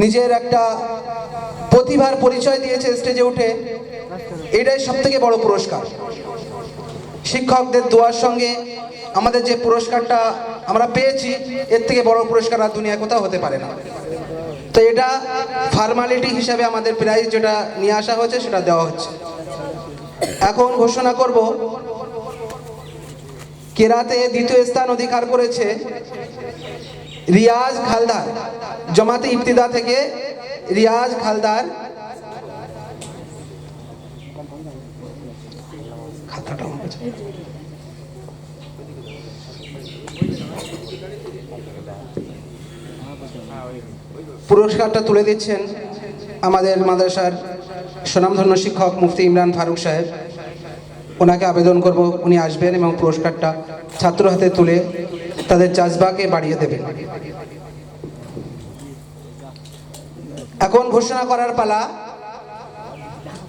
নিজের একটা প্রতিভার পরিচয় দিয়েছে স্টেজে উঠে, এটাই সবথেকে বড় পুরস্কার। শিক্ষকদের দোয়ার সঙ্গে আমাদের যে পুরস্কারটা আমরা পেয়েছি, এর থেকে বড় পুরস্কার আর দুনিয়া কোথাও হতে পারে না। তো এটা ফর্মালিটি হিসাবে আমাদের প্রাইজ যেটা নিয়ে আসা হয়েছে সেটা দেওয়া হচ্ছে। এখন ঘোষণা করব, কেরাতে দ্বিতীয় স্থান অধিকার করেছে রিয়াজ খালদার, জামাতে ইবতিদা থেকে রিয়াজ খালদার। পুরস্কারটা তুলে দিচ্ছেন আমাদের মাদ্রাসার স্বনামধন্য শিক্ষক মুফতি ইমরান ফারুক সাহেব। ওনাকে আবেদন করব উনি আসবেন এবং পুরস্কারটা ছাত্র হাতে তুলে তাদের জাজবাকে বাড়িয়ে দেবেন। এখন ঘোষণা করার পালা,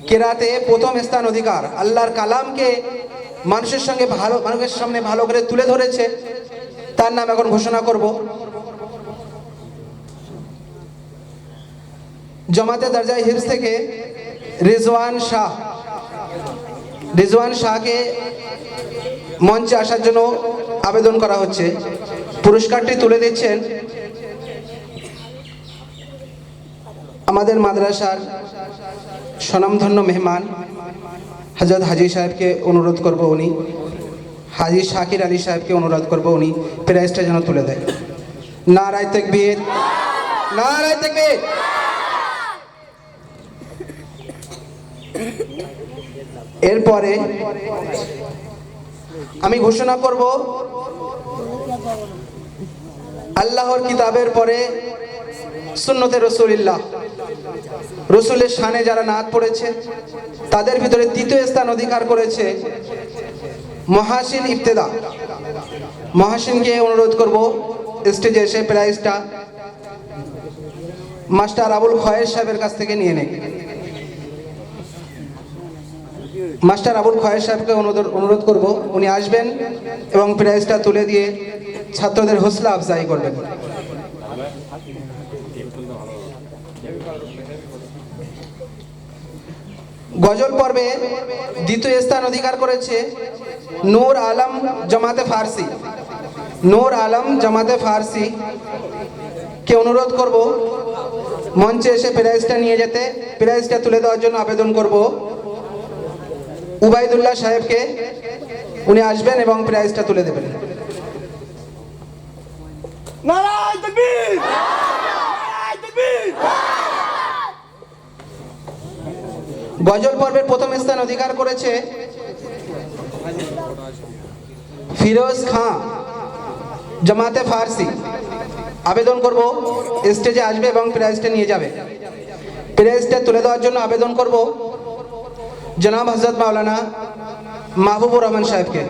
কেরাতে প্রথম স্থান অধিকার, আল্লাহর কালামকে মানুষের সামনে ভালো করে তুলে ধরেছে, তার নাম এখন ঘোষণা করব। জামাতে দরজায়ে হিফজ থেকে রিজওয়ান শাহকে মঞ্চে আসার জন্য আবেদন করা হচ্ছে। পুরস্কারটি তুলে দিচ্ছেন আমাদের মাদ্রাসার স্বনামধন্য মেহমান হযরত হাজী সাহেবকে অনুরোধ করব, উনি হাজী শাকির আলী সাহেবকে অনুরোধ করব উনি প্রাইজটা যেন তুলে দেয়। নারায়ে তাকবীর, নারায়ে তাকবীর। এরপরে আমি ঘোষণা করব, আল্লাহর কিতাবের পরে সুন্নতে রাসূলুল্লাহ, রাসূলের শানে যারা নাত পড়েছে তাদের ভিতরে তৃতীয় স্থান অধিকার করেছে মহাসিন ইবতেদা। মহাসিনকে অনুরোধ করব স্টেজে এসে প্রাইজটা মাস্টার আবুল খয়ের সাহেবের কাছ থেকে নিয়ে নেয়। মাস্টার আবুল খয়ের সাহেবকে অনুরোধ করব উনি আসবেন এবং প্রাইজটা তুলে দিয়ে ছাত্রদের হৌসলা আফজাই করবেন। গজল পর্বে দ্বিতীয় স্থান অধিকার করেছে নূর আলম জামাতে ফার্সি। নূর আলম জামাতে ফার্সি কে অনুরোধ করব মঞ্চে এসে প্রাইজটা নিয়ে যেতে। প্রাইজটা তুলে দেওয়ার জন্য আবেদন করব উবাইদুল্লাহ সাহেবকে, উনি আসবেন এবং প্রাইজটা তুলে দেবেন। নারায়ে তাকবীর, নারায়ে তাকবীর। গজল পর্বের প্রথম স্থান অধিকার করেছে ফিরোজ খান জামাতে ফার্সি। আবেদন করব স্টেজে আসবে এবং প্রাইজটা নিয়ে যাবে। প্রাইজটা তুলে দেওয়ার জন্য আবেদন করব জনাব হযরত মাওলানা মাহবুবুর রহমান সাহেবকে।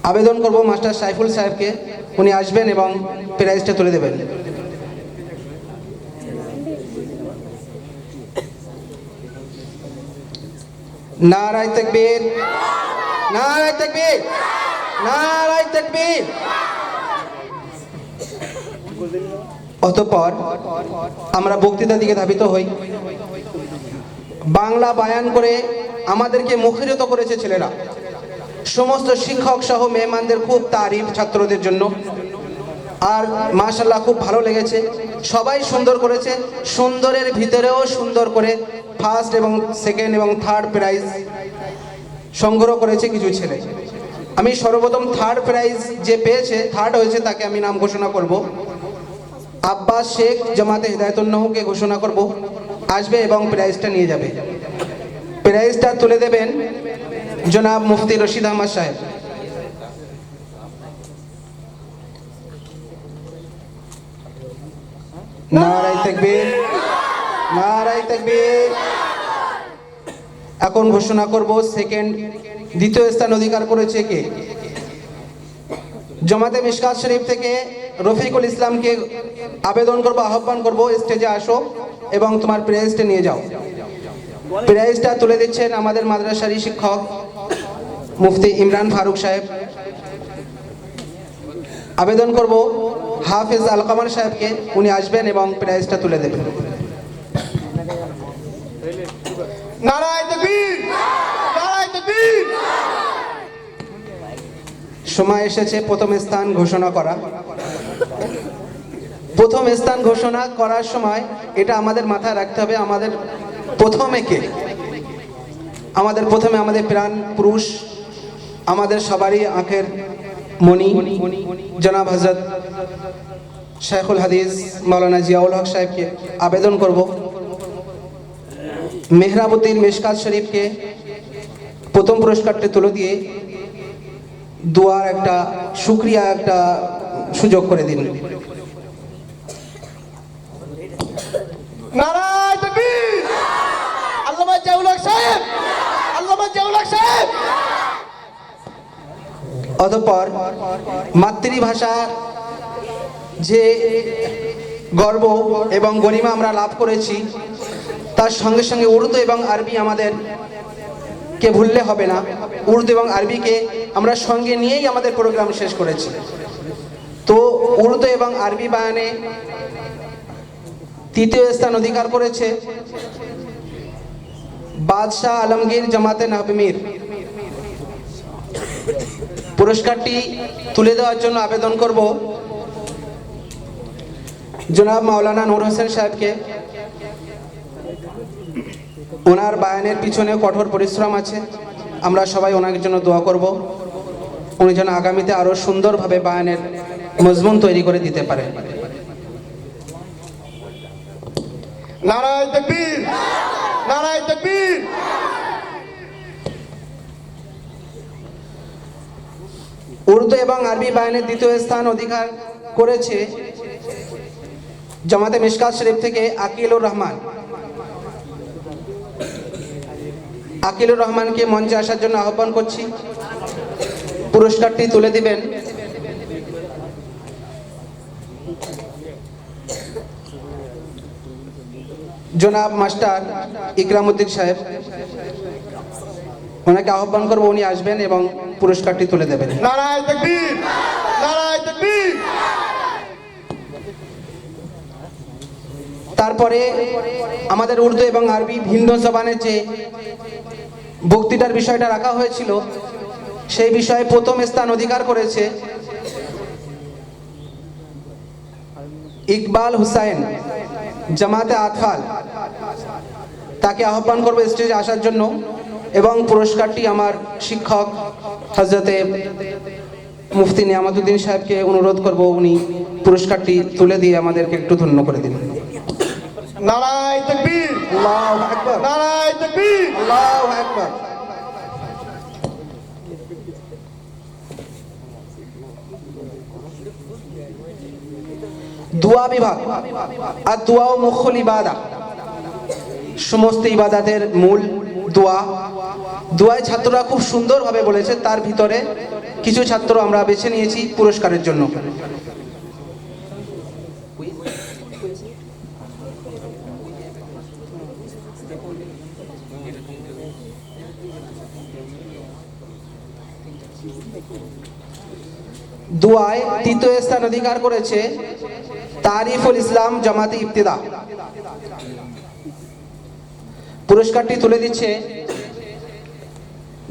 আবেদন করব মাস্টার সাইফুল সাহেবকে, উনি আসবেন এবং প্রাইজটা তুলে দেবেন। নারায়ে তাকবীর, নারায়ে তাকবীর, নারায়ে তাকবীর। অতঃপর আমরা বক্তৃতার দিকে ধাবিত হই। বাংলা বায়ান করে আমাদেরকে মুখরিত করেছে ছেলেরা। সমস্ত শিক্ষক সহ মেহমানদের খুব তারিফ ছাত্রদের জন্য, আর মাশাআল্লাহ খুব ভালো লেগেছে। সবাই সুন্দর করেছে, সুন্দরের ভিতরেও সুন্দর করে ফার্স্ট এবং সেকেন্ড এবং থার্ড প্রাইজ সংগ্রহ করেছে কিছু ছেলে। আমি সর্বপ্রথম থার্ড প্রাইজ যে পেয়েছে, থার্ড হয়েছে, তাকে আমি নাম ঘোষণা করব আব্বাস শেখ জামাতে হিদায়াতুন্নাহকে ঘোষণা করব, আসবে এবং প্রাইজটা নিয়ে যাবে। প্রাইজটা তুলে দেবেন জনাব মুফতি রশিদ আহমদ সাহেব। নারায়ে তাকবীর, নারায়ে তাকবীর। এখন ঘোষণা করব দ্বিতীয় স্থান অধিকার করেছে কে। জামাতে মিশকাত শরীফ থেকে রফিকুল ইসলামকে আবেদন করব, আহ্বান করব স্টেজে আসো এবং তোমার প্রাইজটা নিয়ে যাও। প্রাইজটা তুলে দিচ্ছেন আমাদের মাদ্রাসারই শিক্ষক মুফতি ইমরান ফারুক সাহেব। আবেদন করব হাফেজ আল কামার সাহেবকে, উনি আসবেন এবং প্রাইজটা তুলে দেবেন। নারায়ে তাকবীর, নারায়ে তাকবীর। সময় এসেছে প্রথম স্থান ঘোষণা করা। প্রথম স্থান ঘোষণা করার সময় এটা আমাদের মাথায় রাখতে হবে, আমাদের প্রথমে কে? আমাদের প্রথমে আমাদের প্রাণ পুরুষ, আমাদের সবারই আঁখের মণি জনাব হযরত শেখুল হাদিস মাওলানা জিয়াউল হক সাহেবকে আবেদন করব মেহরাবউদ্দিন মিশকাত শরীফকে প্রথম পুরস্কারটি তুলে দিয়ে দোয়ার একটা শুকরিয়া একটা সুযোগ করে দিন। নারায়ে তাকবীর। আল্লামা জিয়াউল হক সাহেব, আল্লামা জিয়াউল হক সাহেব। অতঃপর মাতৃভাষা যে গর্ব এবং গরিমা আমরা লাভ করেছি, তার সঙ্গে সঙ্গে উর্দু এবং আরবি আমাদের কে ভুললে হবে না। উর্দু এবং আরবিকে আমরা সঙ্গে নিয়েই আমাদের প্রোগ্রাম শেষ করেছি। তো উর্দু এবং আরবি বায়ানে তৃতীয় স্থান অধিকার করেছে বাদশাহ আলমগীর জামাতে নাহমির। পুরস্কারটি তুলে দেওয়ার জন্য আবেদন করব জনাব মাওলানা নূর হোসেন সাহেবকে। ওনার বায়ানের পিছনে কঠোর পরিশ্রম আছে, আমরা সবাই ওনার জন্য দোয়া করব, উনি যেন আগামীতে আরো সুন্দরভাবে বায়ানের মজমুন তৈরি করে দিতে পারে। নারায়ে তাকবীর, নারায়ে তাকবীর। উর্দু এবং আরবি বায়ানের দ্বিতীয় স্থান অধিকার করেছে জামাতে মিশকাত শরীফ থেকে আকিলুর রহমান। আকিলুর রহমানকে মঞ্চে আসার জন্য আহ্বান করছি। পুরস্কারটি তুলে দিবেন জনাব মাস্টার ইকরামউদ্দিন সাহেব। ওনাকে আহ্বান করবো, উনি আসবেন এবং পুরস্কারটি তুলে দেবেন। নারায়ে তাকবীর, নারায়ে তাকবীর। তারপরে আমাদের উর্দু এবং আরবি ভিন্ন জবানের যে বক্তৃতার বিষয়টা রাখা হয়েছিল, সেই বিষয়ে প্রথম স্থান অধিকার করেছে ইকবাল হুসাইন জামাতে আতফাল। তাকে আহ্বান করবো স্টেজে আসার জন্য এবং পুরস্কারটি আমার শিক্ষক হযরতে মুফতি নিয়ামতুদ্দিন সাহেবকে অনুরোধ করব, উনি পুরস্কারটি তুলে দিয়ে আমাদেরকে একটু ধন্য করে দিন। নারায়ে তাকবীর, আল্লাহু আকবার, নারায়ে তাকবীর। আল্লাহু আকবার। দোয়া বিভাগ। আর দোয়া ও মুখুল ইবাদা, সমস্ত ইবাদাতের মূল দোয়া। দোয়ায় ছাত্ররা খুব সুন্দরভাবে বলেছে, তার ভিতরে কিছু ছাত্র আমরা বেছে নিয়েছি পুরস্কারের জন্য। দোয়ায় তৃতীয় স্থান অধিকার করেছে তারিফুল ইসলাম জামাতে ইবতিদা। পুরস্কারটি তুলে দিচ্ছে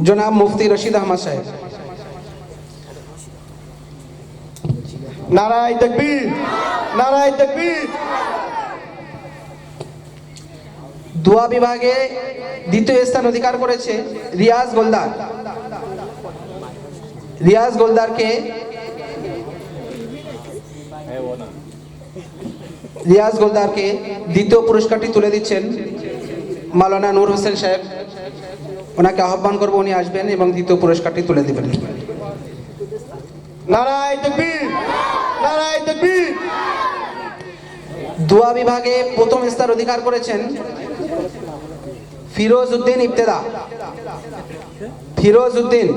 জনাব মুফতি রশিদ আহমদ সাহেব। নারায়ে তাকবীর, নারায়ে তাকবীর। দোয়া বিভাগে দ্বিতীয় স্থান অধিকার করেছে রিয়াজ গোলদার। রিয়াজ গোলদারকে দ্বিতীয় পুরস্কারটি তুলে দিচ্ছেন মাওলানা নূর হোসেন সাহেব। ওনাকে আহ্বান করবো, উনি আসবেন এবং দ্বিতীয় পুরস্কারটি তুলে দিবেন। নারায়ে তাকবীর, নারায়ে তাকবীর। দোয়া বিভাগে প্রথম স্থান অধিকার করেছেন ফিরোজ উদ্দিন ইবতেদা। ফিরোজ উদ্দিন।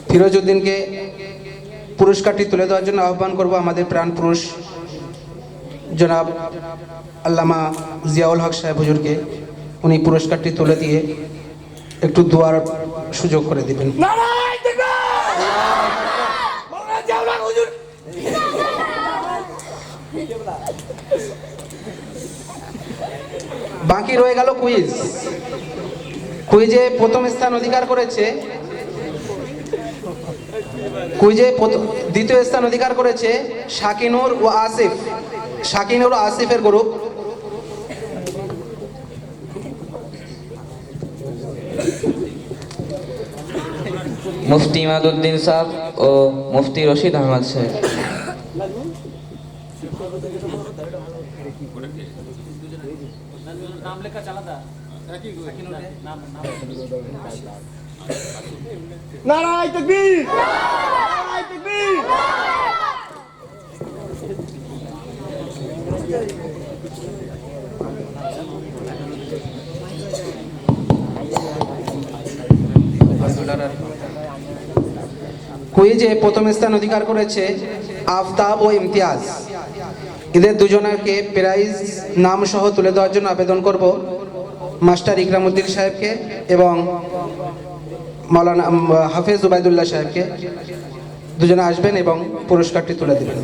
ফিরোজ উদ্দিনকে পুরস্কারটি তুলে দেওয়ার জন্য আহ্বান করব আমাদের প্রাণ পুরুষ জনাব আল্লামা জিয়াউল হক সাহেব হুজুরকে। উনি পুরস্কারটি তুলে দিয়ে একটু দোয়ার সুযোগ করে দিবেন। নারায় তাকবীর! মাওলানা জিয়াউল হক হুজুর! বাকি রয়ে গেল কুইজ। কুইজে প্রথম স্থান অধিকার করেছে দ্বিতীয় স্থান অধিকার করেছে শাকিনুর ও আসিফ। শাকিনুর ও আসিফের গ্রুপ। মুফতি ইমাদউদ্দিন সাহেব ও মুফতি রশিদ আহমদ সাহেব। নারায় তাকবীর! নারায় তাকবীর! কুইজে প্রথম স্থান অধিকার করেছে আফতাব ও ইমতিয়াজ। এদের দুজনকে প্রাইজ নাম সহ তুলে দেওয়ার জন্য আবেদন করব মাস্টার ইকরামউদ্দিন সাহেবকে এবং মাওলানা হাফেজ উবাইদুল্লাহ সাহেবকে। দুজনে আসবেন এবং পুরস্কারটি তুলে দেবেন।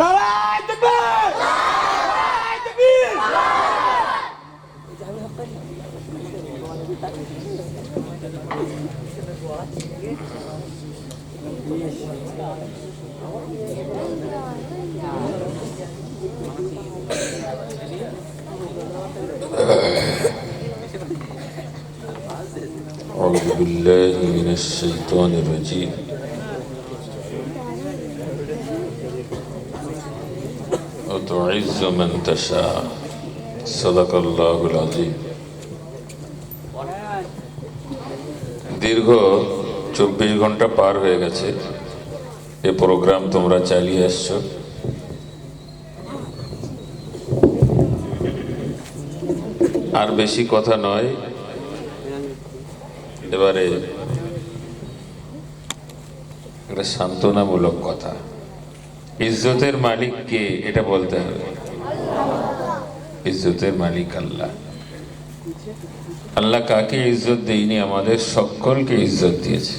নারায় তাকবীর! নারায় তাকবীর! أعوذ بالله من الشيطان الرجيم وتعز من تشاء صدق الله العظيم। দীর্ঘ 24 ঘন্টা পার হয়ে গেছে এই প্রোগ্রাম তোমরা চালিয়ে আসছো। আর বেশি কথা নয়, এবারে একটা সান্ত্বনামূলক কথা। ইজ্জতের মালিক কে এটা বলতে হবে। ইজ্জতের মালিক আল্লাহ। আল্লাহ কাকে ইজ্জত দেয়নি? আমাদের সকলকে ইজ্জত দিয়েছে।